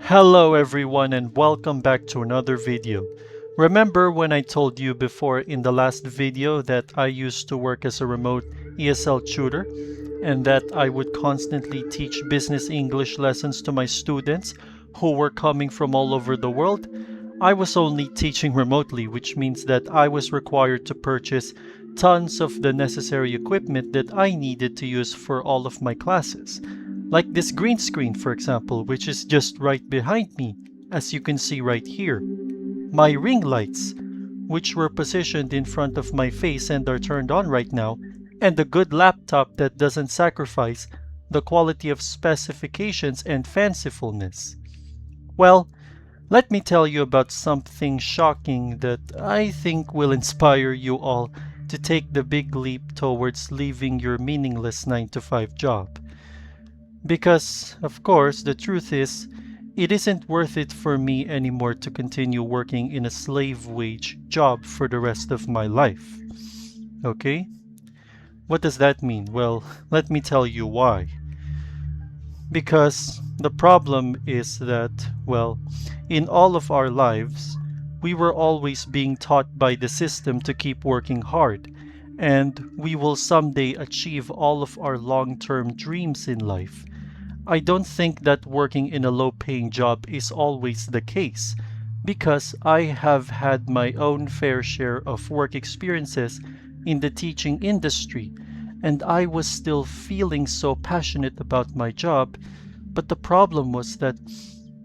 Hello everyone and welcome back to another video. Remember when I told you before in the last video that I used to work as a remote ESL tutor and that I would constantly teach business English lessons to my students who were coming from all over the world? I was only teaching remotely, which means that I was required to purchase tons of the necessary equipment that I needed to use for all of my classes. Like this green screen, for example, which is just right behind me, as you can see right here. My ring lights, which were positioned in front of my face and are turned on right now, and a good laptop that doesn't sacrifice the quality of specifications and fancifulness. Well, let me tell you about something shocking that I think will inspire you all to take the big leap towards leaving your meaningless 9-to-5 job. Because, of course, the truth is, it isn't worth it for me anymore to continue working in a slave wage job for the rest of my life. Okay? What does that mean? Well, let me tell you why. Because the problem is that, well, in all of our lives, we were always being taught by the system to keep working hard, and we will someday achieve all of our long-term dreams in life. I don't think that working in a low-paying job is always the case, because I have had my own fair share of work experiences in the teaching industry, and I was still feeling so passionate about my job, but the problem was that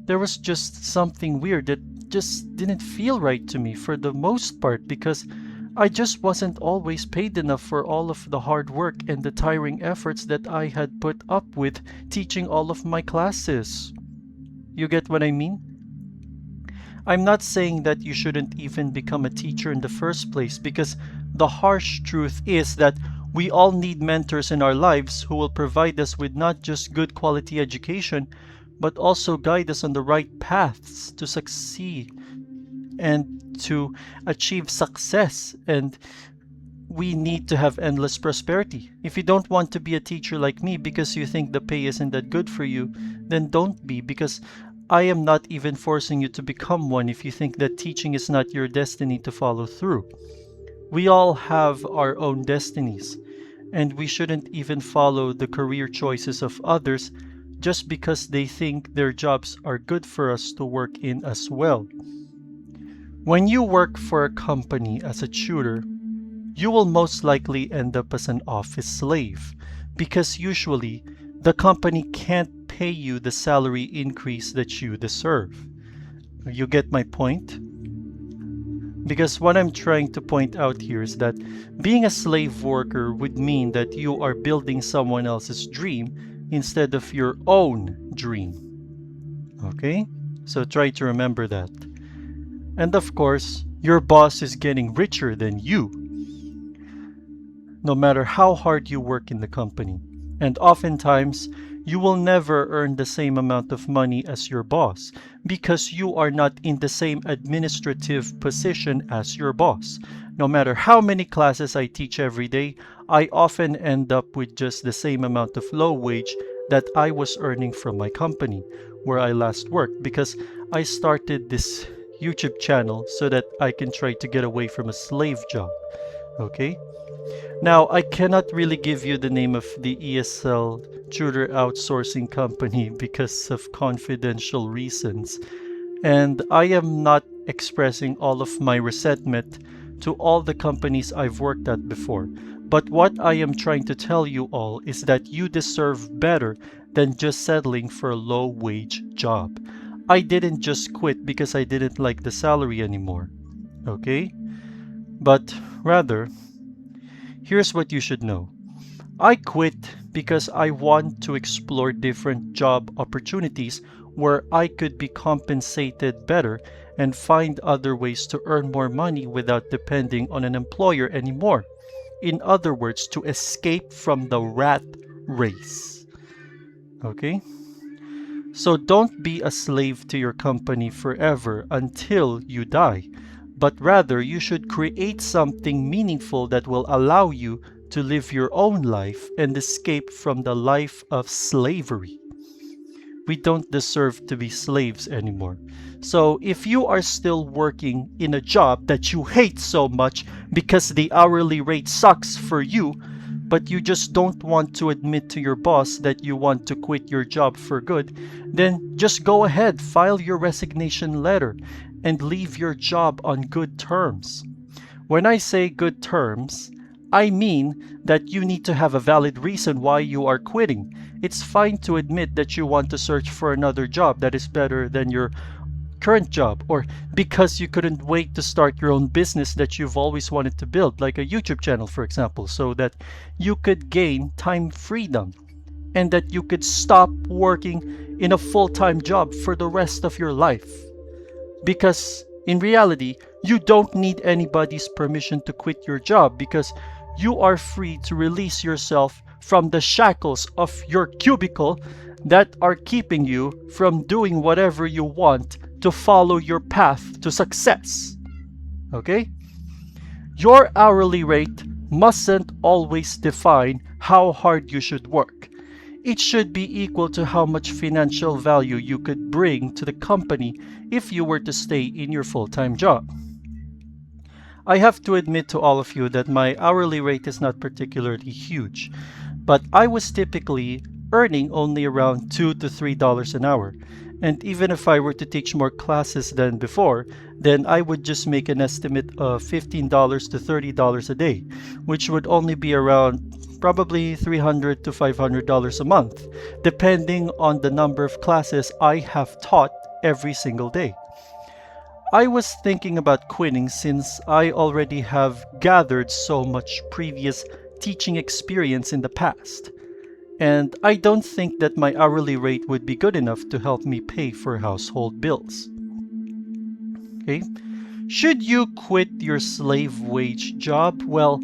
there was just something weird that just didn't feel right to me for the most part because I just wasn't always paid enough for all of the hard work and the tiring efforts that I had put up with teaching all of my classes. You get what I mean? I'm not saying that you shouldn't even become a teacher in the first place because the harsh truth is that we all need mentors in our lives who will provide us with not just good quality education, but also guide us on the right paths to succeed and to achieve success. And we need to have endless prosperity. If you don't want to be a teacher like me because you think the pay isn't that good for you, then don't be, because I am not even forcing you to become one if you think that teaching is not your destiny to follow through. We all have our own destinies, and we shouldn't even follow the career choices of others just because they think their jobs are good for us to work in as well. When you work for a company as a tutor, you will most likely end up as an office slave because usually the company can't pay you the salary increase that you deserve. You get my point? Because what I'm trying to point out here is that being a slave worker would mean that you are building someone else's dream instead of your own dream. Okay? So try to remember that. And of course, your boss is getting richer than you, no matter how hard you work in the company. And oftentimes, you will never earn the same amount of money as your boss because you are not in the same administrative position as your boss. No matter how many classes I teach every day, I often end up with just the same amount of low wage that I was earning from my company where I last worked, because I started this YouTube channel so that I can try to get away from a slave job. Okay? Now, I cannot really give you the name of the ESL tutor outsourcing company because of confidential reasons. And I am not expressing all of my resentment to all the companies I've worked at before. But what I am trying to tell you all is that you deserve better than just settling for a low-wage job. I didn't just quit because I didn't like the salary anymore. Okay? But rather, here's what you should know. I quit because I want to explore different job opportunities where I could be compensated better and find other ways to earn more money without depending on an employer anymore. In other words, to escape from the rat race. Okay? So don't be a slave to your company forever until you die, but rather you should create something meaningful that will allow you to live your own life and escape from the life of slavery. We don't deserve to be slaves anymore. So if you are still working in a job that you hate so much because the hourly rate sucks for you, but you just don't want to admit to your boss that you want to quit your job for good, then just go ahead, file your resignation letter, and leave your job on good terms. When I say good terms, I mean that you need to have a valid reason why you are quitting. It's fine to admit that you want to search for another job that is better than your current job, or because you couldn't wait to start your own business that you've always wanted to build, like a YouTube channel, for example, so that you could gain time freedom and that you could stop working in a full-time job for the rest of your life. Because in reality, you don't need anybody's permission to quit your job, because you are free to release yourself from the shackles of your cubicle that are keeping you from doing whatever you want to follow your path to success. Okay? Your hourly rate mustn't always define how hard you should work. It should be equal to how much financial value you could bring to the company if you were to stay in your full-time job. I have to admit to all of you that my hourly rate is not particularly huge, but I was typically earning only around $2 to $3 an hour. And even if I were to teach more classes than before, then I would just make an estimate of $15 to $30 a day, which would only be around probably $300 to $500 a month, depending on the number of classes I have taught every single day. I was thinking about quitting since I already have gathered so much previous teaching experience in the past. And I don't think that my hourly rate would be good enough to help me pay for household bills. Okay? Should you quit your slave wage job? Well,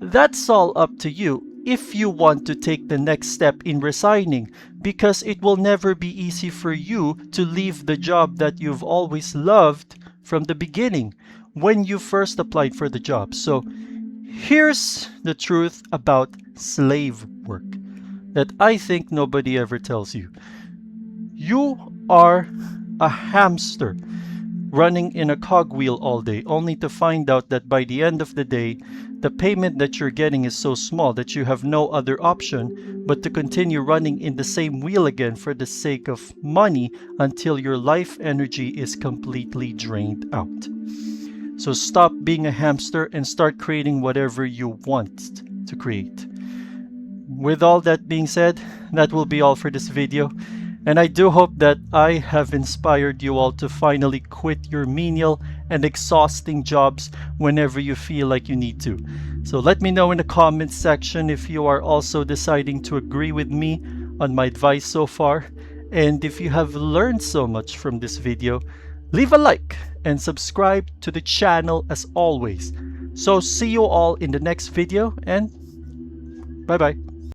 that's all up to you if you want to take the next step in resigning, because it will never be easy for you to leave the job that you've always loved from the beginning when you first applied for the job. So here's the truth about slave work that I think nobody ever tells you. You are a hamster running in a cogwheel all day, only to find out that by the end of the day, the payment that you're getting is so small that you have no other option but to continue running in the same wheel again for the sake of money until your life energy is completely drained out. So stop being a hamster and start creating whatever you want to create. With all that being said, that will be all for this video. And I do hope that I have inspired you all to finally quit your menial and exhausting jobs whenever you feel like you need to. So let me know in the comments section if you are also deciding to agree with me on my advice so far. And if you have learned so much from this video, leave a like and subscribe to the channel as always. So see you all in the next video, and bye bye.